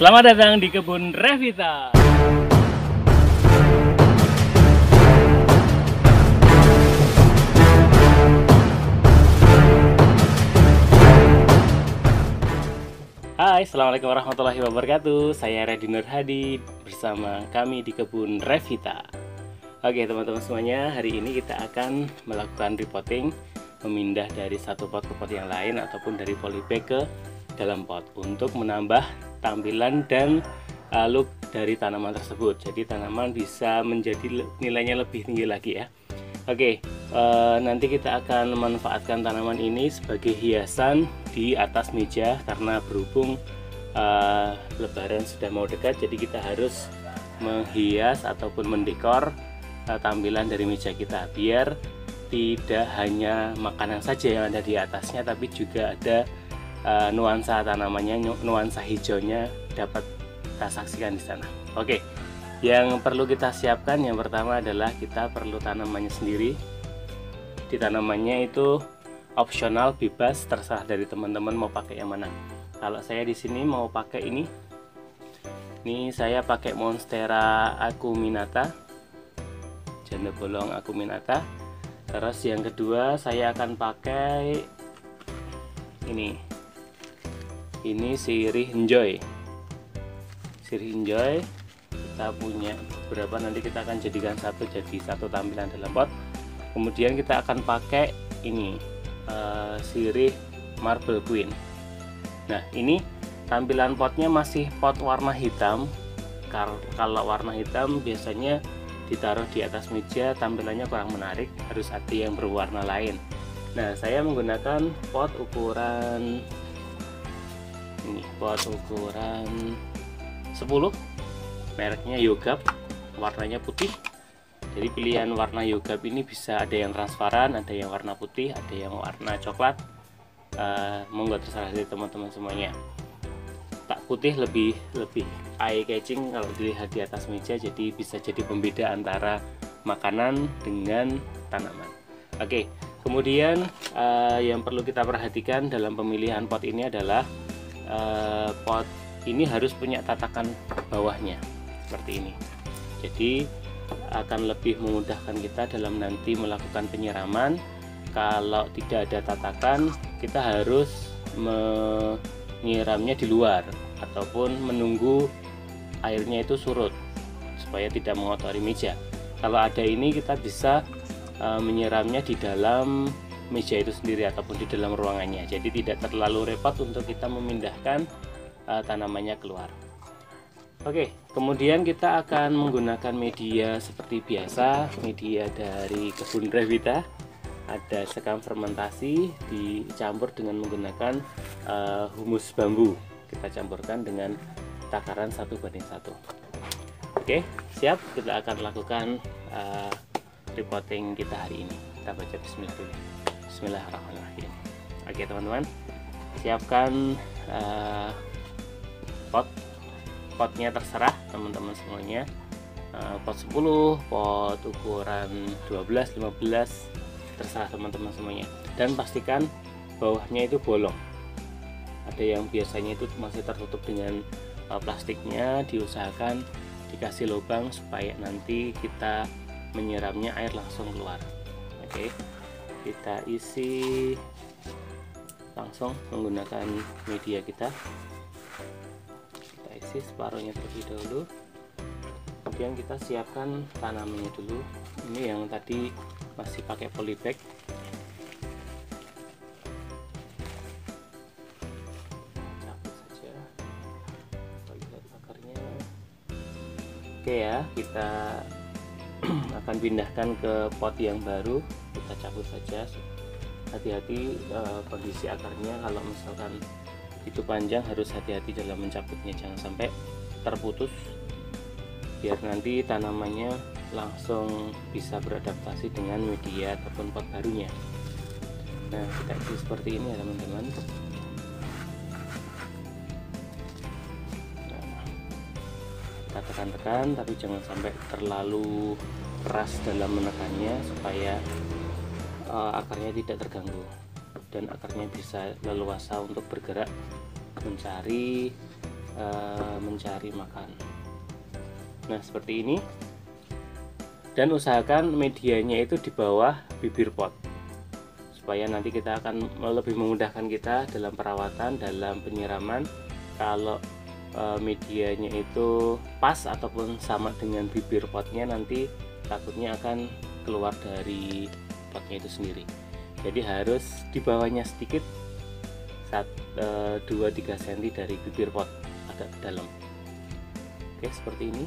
Selamat datang di kebun Revita. Hai, assalamualaikum warahmatullahi wabarakatuh. Saya Reddy Nur Hadi bersama kami di kebun Revita. Oke teman-teman semuanya, hari ini kita akan melakukan repotting, memindah dari satu pot ke pot yang lain ataupun dari polybag ke dalam pot untuk menambah tampilan dan look dari tanaman tersebut. Jadi tanaman bisa menjadi nilainya lebih tinggi lagi ya. Oke, nanti kita akan memanfaatkan tanaman ini sebagai hiasan di atas meja karena berhubung Lebaran sudah mau dekat, jadi kita harus menghias ataupun mendekor tampilan dari meja kita biar tidak hanya makanan saja yang ada di atasnya, tapi juga ada nuansa tanamannya, nuansa hijaunya dapat kita saksikan di sana. Oke, yang perlu kita siapkan yang pertama adalah kita perlu tanamannya sendiri. Di tanamannya itu opsional, bebas, terserah dari teman-teman mau pakai yang mana. Kalau saya di sini mau pakai ini. Ini saya pakai Monstera acuminata, janda bolong acuminata. Terus yang kedua saya akan pakai ini sirih enjoy. Sirih enjoy kita punya beberapa, nanti kita akan jadikan satu tampilan dalam pot. Kemudian kita akan pakai ini sirih marble queen. Nah, ini tampilan potnya masih pot warna hitam. Kalau warna hitam biasanya ditaruh di atas meja tampilannya kurang menarik, harus ada yang berwarna lain. Nah, saya menggunakan pot ukuran ini, pot ukuran 10, mereknya Yogap, warnanya putih. Jadi pilihan warna Yogap ini bisa ada yang transparan, ada yang warna putih, ada yang warna coklat. Monggo terserah dari teman-teman semuanya. Tak putih lebih eye catching kalau dilihat di atas meja, jadi bisa jadi pembeda antara makanan dengan tanaman. Oke, kemudian yang perlu kita perhatikan dalam pemilihan pot ini adalah pot ini harus punya tatakan bawahnya seperti ini. Jadi akan lebih memudahkan kita dalam nanti melakukan penyiraman. Kalau tidak ada tatakan, kita harus menyiramnya di luar ataupun menunggu airnya itu surut supaya tidak mengotori meja. Kalau ada ini, kita bisa menyiramnya di dalam meja itu sendiri ataupun di dalam ruangannya, jadi tidak terlalu repot untuk kita memindahkan tanamannya keluar. Oke, kemudian kita akan menggunakan media seperti biasa, media dari kebun Revita. Ada sekam fermentasi dicampur dengan menggunakan humus bambu. Kita campurkan dengan takaran 1:1. Oke, siap, kita akan lakukan repotting kita hari ini. Kita baca bismillah dulu. Bismillahirrahmanirrahim. Oke teman-teman, siapkan potnya, terserah teman-teman semuanya. Pot 10, pot ukuran 12, 15, terserah teman-teman semuanya. Dan pastikan bawahnya itu bolong. Ada yang biasanya itu masih tertutup dengan plastiknya, diusahakan dikasih lubang supaya nanti kita menyiramnya air langsung keluar. Oke, kita isi langsung menggunakan media kita. Kita isi separuhnya terlebih dahulu. Kemudian kita siapkan tanamannya dulu. Ini yang tadi masih pakai polybag. Cabut saja. Kita lihat akarnya. Oke ya, kita akan pindahkan ke pot yang baru. Kita cabut saja. Hati-hati kondisi akarnya, kalau misalkan itu panjang harus hati-hati dalam mencabutnya, jangan sampai terputus, biar nanti tanamannya langsung bisa beradaptasi dengan media ataupun pot barunya. Nah, kita isi seperti ini ya teman-teman. Nah, kita tekan-tekan tapi jangan sampai terlalu keras dalam menekannya supaya akarnya tidak terganggu dan akarnya bisa leluasa untuk bergerak mencari mencari makan. Nah, seperti ini. Dan usahakan medianya itu di bawah bibir pot, supaya nanti kita akan lebih memudahkan kita dalam perawatan, dalam penyiraman. Kalau medianya itu pas ataupun sama dengan bibir potnya, nanti takutnya akan keluar dari potnya itu sendiri. Jadi harus di bawahnya sedikit, 2-3 cm dari bibir pot agak ke dalam. Oke, seperti ini.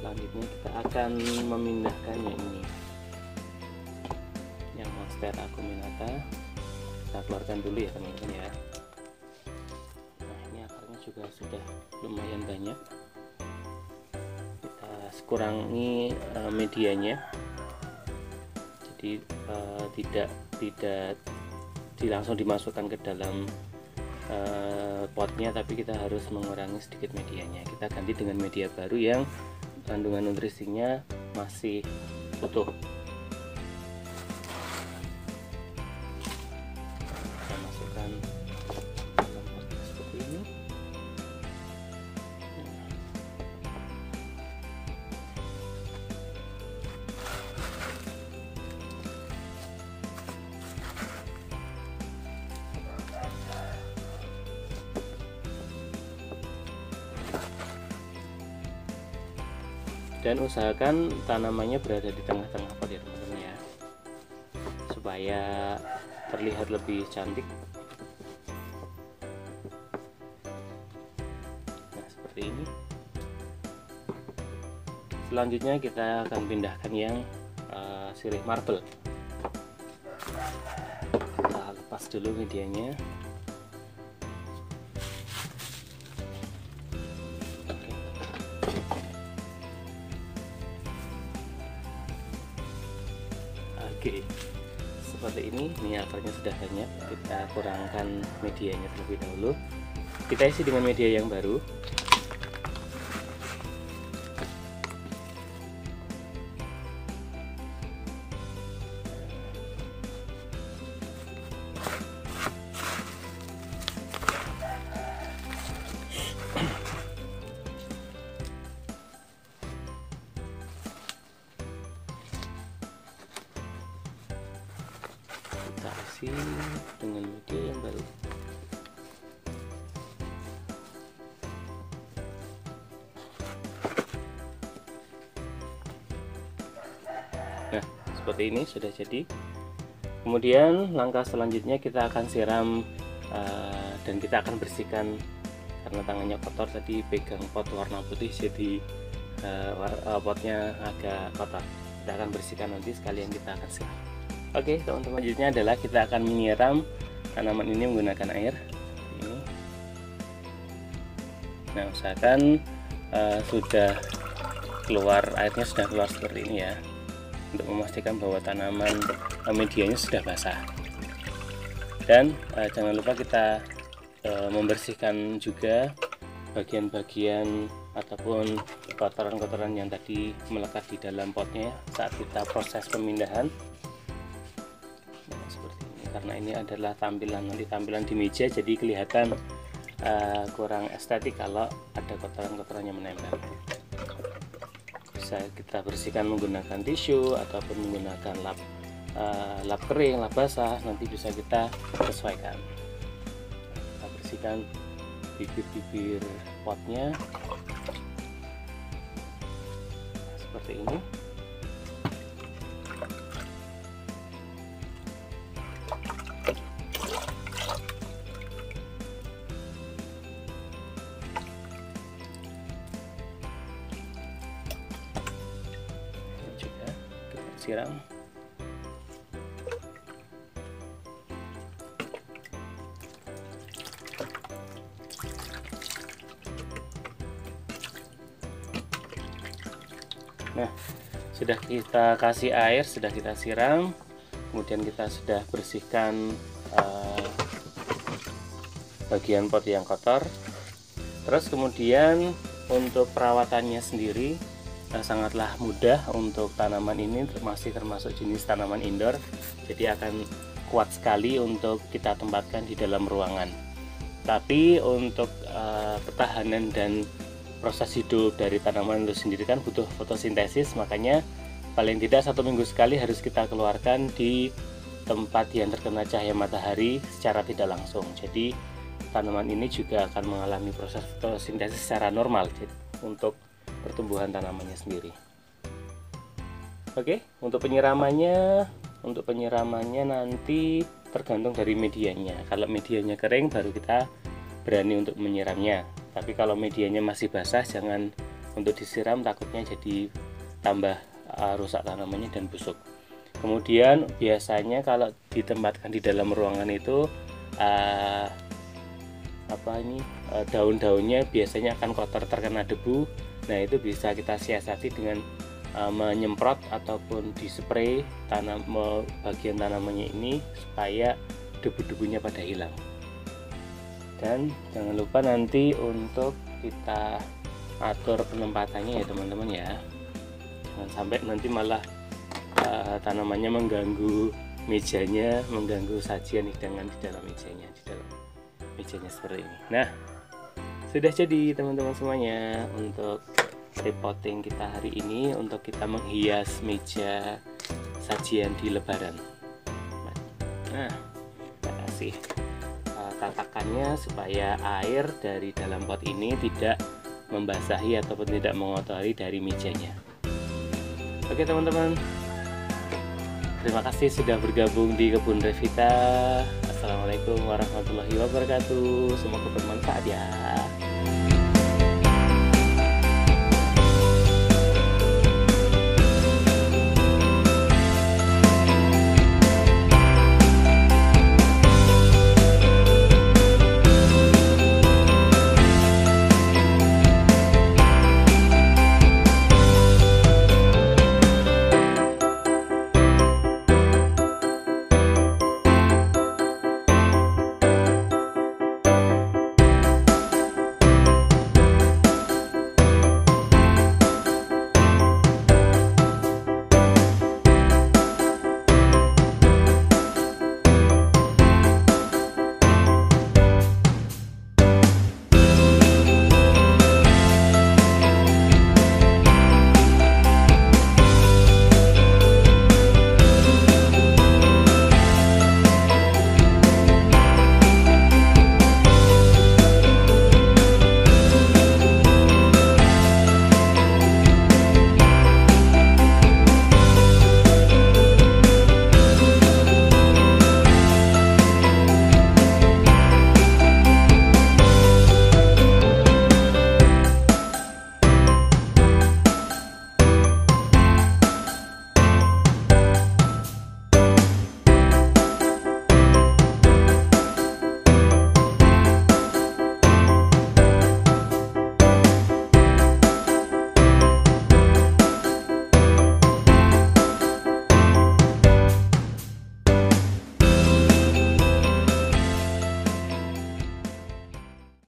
Selanjutnya kita akan memindahkannya ini, yang monstera acuminata. Kita keluarkan dulu ya teman-teman ya. Nah, ini akarnya juga sudah lumayan banyak. Kita kurangi medianya, jadi tidak langsung dimasukkan ke dalam potnya, tapi kita harus mengurangi sedikit medianya. Kita ganti dengan media baru yang kandungan nutrisinya masih utuh. Kita masukkan dalam pot seperti ini. Dan usahakan tanamannya berada di tengah-tengah pot ya teman-teman ya, supaya terlihat lebih cantik. Nah, seperti ini. Selanjutnya kita akan pindahkan yang sirih marble. Kita lepas dulu medianya. Oke, seperti ini akarnya sudah banyak. Kita kurangkan medianya terlebih dahulu. Kita isi dengan media yang baru. Kita isi dengan media yang baru. Nah, seperti ini sudah jadi. Kemudian langkah selanjutnya kita akan siram dan kita akan bersihkan, karena tangannya kotor tadi pegang pot warna putih, jadi potnya agak kotor. Kita akan bersihkan nanti sekalian kita akan siram. Oke teman-teman, selanjutnya adalah kita akan menyiram tanaman ini menggunakan air ini. Nah, usahakan sudah keluar airnya, sudah keluar seperti ini ya, untuk memastikan bahwa tanaman medianya sudah basah. Dan jangan lupa kita membersihkan juga bagian-bagian ataupun kotoran-kotoran yang tadi melekat di dalam potnya saat kita proses pemindahan. Nah, seperti ini, karena ini adalah tampilan di meja, jadi kelihatan kurang estetik kalau ada kotoran-kotoran yang menempel. Bisa kita bersihkan menggunakan tisu ataupun menggunakan lap kering, lap basah, nanti bisa kita sesuaikan. Kita bersihkan bibir-bibir potnya seperti ini. Ini juga kita siram. Nah, sudah kita kasih air, sudah kita siram, kemudian kita sudah bersihkan bagian pot yang kotor. Terus kemudian untuk perawatannya sendiri sangatlah mudah untuk tanaman ini, masih termasuk jenis tanaman indoor, jadi akan kuat sekali untuk kita tempatkan di dalam ruangan. Tapi untuk ketahanan dan proses hidup dari tanaman itu sendiri kan butuh fotosintesis, makanya paling tidak 1 minggu sekali harus kita keluarkan di tempat yang terkena cahaya matahari secara tidak langsung. Jadi tanaman ini juga akan mengalami proses fotosintesis secara normal untuk pertumbuhan tanamannya sendiri. Oke, untuk penyiramannya nanti tergantung dari medianya. Kalau medianya kering baru kita berani untuk menyiramnya. Tapi kalau medianya masih basah jangan untuk disiram, takutnya jadi tambah rusak tanamannya dan busuk. Kemudian biasanya kalau ditempatkan di dalam ruangan itu daun-daunnya biasanya akan kotor terkena debu. Nah, itu bisa kita siasati dengan menyemprot ataupun dispray bagian tanamannya ini supaya debu-debunya pada hilang. Dan jangan lupa nanti untuk kita atur penempatannya ya teman-teman ya, jangan sampai nanti malah tanamannya mengganggu mejanya, mengganggu sajian hidangan di dalam mejanya seperti ini. Nah, sudah jadi teman-teman semuanya untuk repotting kita hari ini, untuk kita menghias meja sajian di Lebaran. Nah, kita kasih tatakannya supaya air dari dalam pot ini tidak membasahi ataupun tidak mengotori dari mejanya. Oke teman-teman, terima kasih sudah bergabung di Kebun Revita. Assalamualaikum warahmatullahi wabarakatuh. Semoga bermanfaat ya.